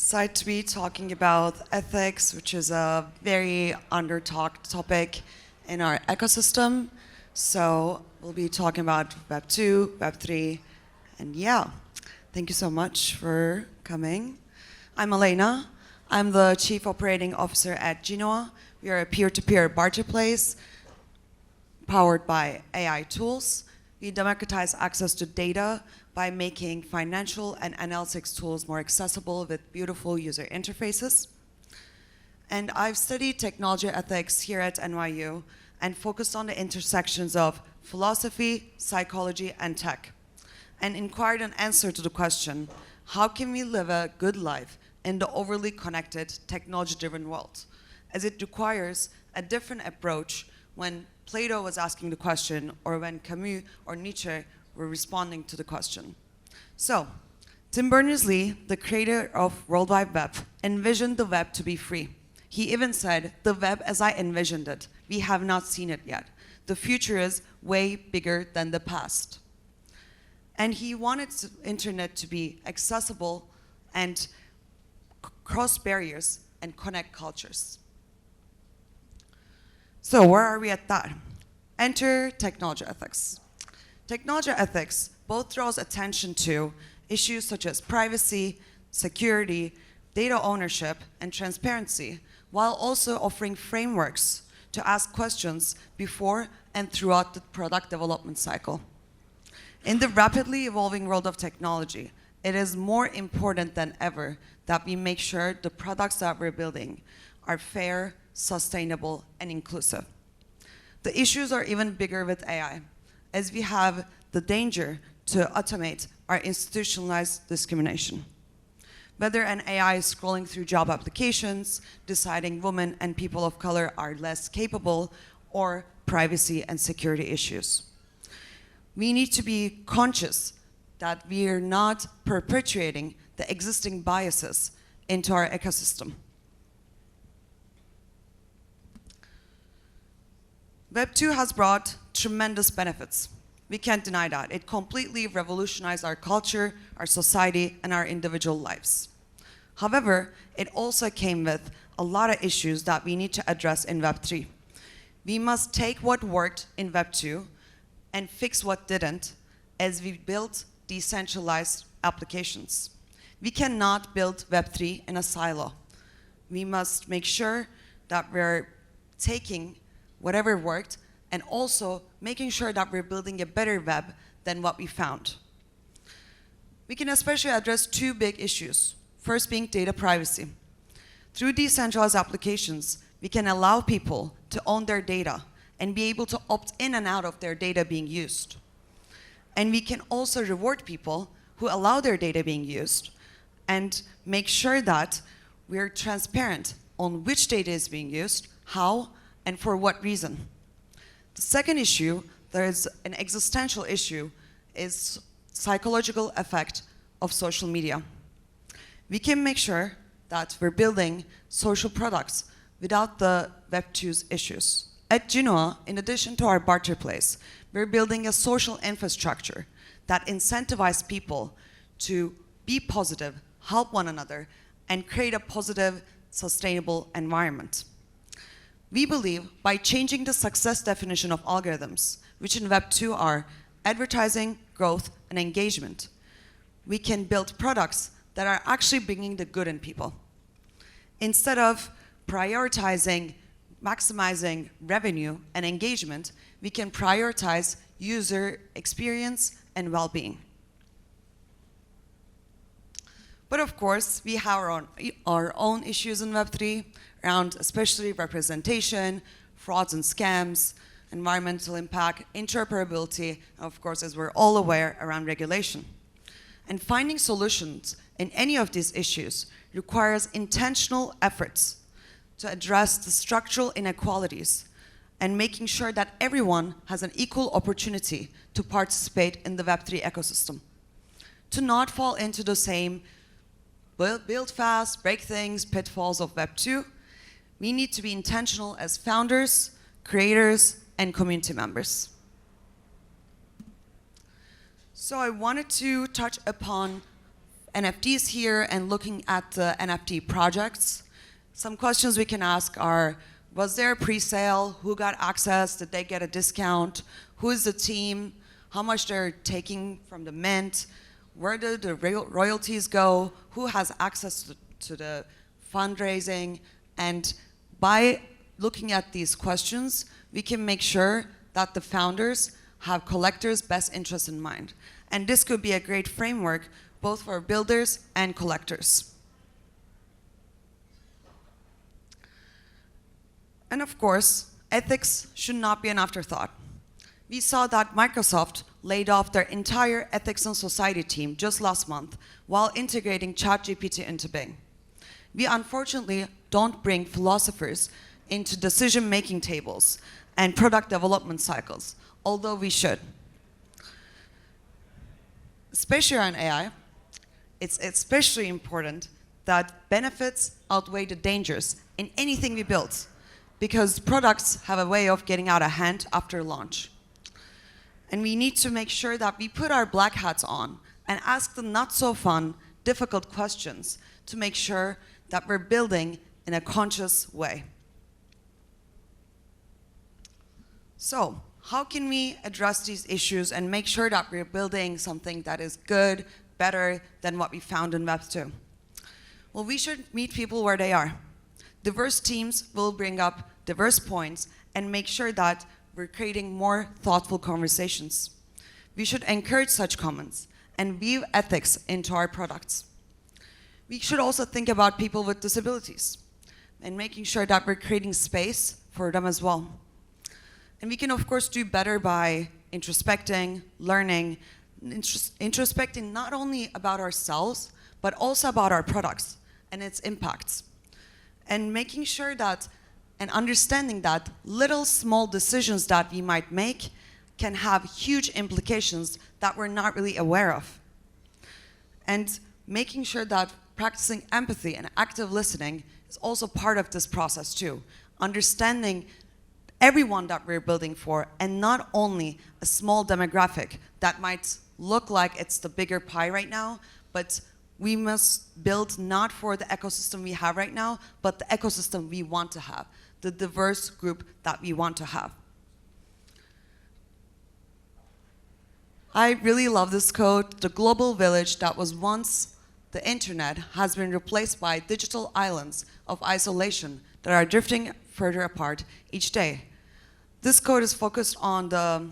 Excited to be talking about ethics, which is a very under-talked topic in our ecosystem. So we'll be talking about Web 2, Web 3, and yeah, thank you so much for coming. I'm Aleyna. I'm the Chief Operating Officer at Genoa. We are a peer-to-peer marketplace powered by AI tools. We democratize access to data by making financial and analytics tools more accessible with beautiful user interfaces. And I've studied technology ethics here at NYU and focused on the intersections of philosophy, psychology, and tech, and inquired an answer to the question, how can we live a good life in the overly connected, technology-driven world? As it requires a different approach when Plato was asking the question, or when Camus or Nietzsche were responding to the question. So, Tim Berners-Lee, the creator of World Wide Web, envisioned the web to be free. He even said, the web as I envisioned it, we have not seen it yet. The future is way bigger than the past. And he wanted the internet to be accessible and cross barriers and connect cultures. So where are we at that? Enter technology ethics. Technology ethics both draws attention to issues such as privacy, security, data ownership, and transparency, while also offering frameworks to ask questions before and throughout the product development cycle. In the rapidly evolving world of technology, it is more important than ever that we make sure the products that we're building are fair, sustainable, and inclusive. The issues are even bigger with AI, as we have the danger to automate our institutionalized discrimination. Whether an AI is scrolling through job applications, deciding women and people of color are less capable, or privacy and security issues. We need to be conscious that we are not perpetuating the existing biases into our ecosystem. Web 2 has brought tremendous benefits. We can't deny that. It completely revolutionized our culture, our society, and our individual lives. However, it also came with a lot of issues that we need to address in Web 3. We must take what worked in Web 2 and fix what didn't as we build decentralized applications. We cannot build Web 3 in a silo. We must make sure that we're taking whatever worked and also making sure that we're building a better web than what we found. We can especially address two big issues. First being data privacy. Through decentralized applications, we can allow people to own their data and be able to opt in and out of their data being used. And we can also reward people who allow their data being used and make sure that we're transparent on which data is being used, how, and for what reason. The second issue, there is an existential issue, is psychological effect of social media. We can make sure that we're building social products without the Web 2's issues. At Genoa, in addition to our marketplace, we're building a social infrastructure that incentivizes people to be positive, help one another, and create a positive, sustainable environment. We believe by changing the success definition of algorithms, which in Web 2 are advertising, growth, and engagement, we can build products that are actually bringing the good in people. Instead of prioritizing, maximizing revenue and engagement, we can prioritize user experience and well-being. But of course, we have our own issues in Web 3, around especially representation, frauds and scams, environmental impact, interoperability, and of course, as we're all aware, around regulation. And finding solutions in any of these issues requires intentional efforts to address the structural inequalities and making sure that everyone has an equal opportunity to participate in the Web 3 ecosystem. To not fall into the same build fast, break things, pitfalls of Web 2, we need to be intentional as founders, creators, and community members. So I wanted to touch upon NFTs here and looking at the NFT projects, some questions we can ask are, was there a pre-sale? Who got access? Did they get a discount? Who is the team? How much they're taking from the mint? Where do the royalties go? Who has access to the fundraising? And by looking at these questions, we can make sure that the founders have collectors' best interests in mind. And this could be a great framework both for builders and collectors. And of course, ethics should not be an afterthought. We saw that Microsoft laid off their entire ethics and society team just last month while integrating ChatGPT into Bing. We unfortunately don't bring philosophers into decision-making tables and product development cycles, although we should. Especially on AI, it's especially important that benefits outweigh the dangers in anything we build, because products have a way of getting out of hand after launch. And we need to make sure that we put our black hats on and ask the not so fun, difficult questions to make sure that we're building in a conscious way. So, how can we address these issues and make sure that we're building something that is good, better than what we found in Web 2? Well, we should meet people where they are. Diverse teams will bring up diverse points and make sure that we're creating more thoughtful conversations. We should encourage such comments and weave ethics into our products. We should also think about people with disabilities and making sure that we're creating space for them as well. And we can, of course, do better by introspecting, learning, introspecting not only about ourselves, but also about our products and its impacts. And making sure that, and understanding that little small decisions that we might make can have huge implications that we're not really aware of. And making sure that practicing empathy and active listening is also part of this process too. Understanding everyone that we're building for, and not only a small demographic that might look like it's the bigger pie right now, but we must build not for the ecosystem we have right now, but the ecosystem we want to have, the diverse group that we want to have. I really love this quote. The global village that was once the internet has been replaced by digital islands of isolation that are drifting further apart each day. This quote is focused on the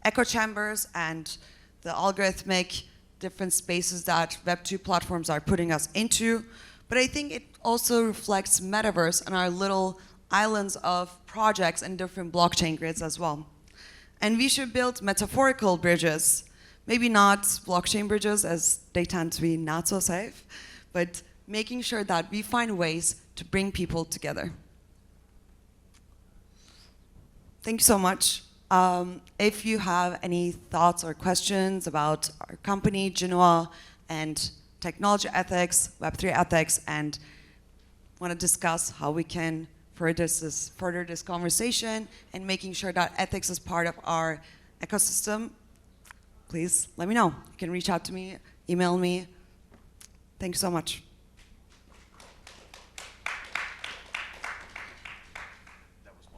echo chambers and the algorithmic different spaces that Web 2 platforms are putting us into, but I think it also reflects metaverse and our little islands of projects and different blockchain grids as well. And we should build metaphorical bridges, maybe not blockchain bridges as they tend to be not so safe, but making sure that we find ways to bring people together. Thank you so much. If you have any thoughts or questions about our company, Genoa, and technology ethics, Web3 ethics, and want to discuss how we can further this conversation and making sure that ethics is part of our ecosystem, please let me know. You can reach out to me, email me. Thank you so much.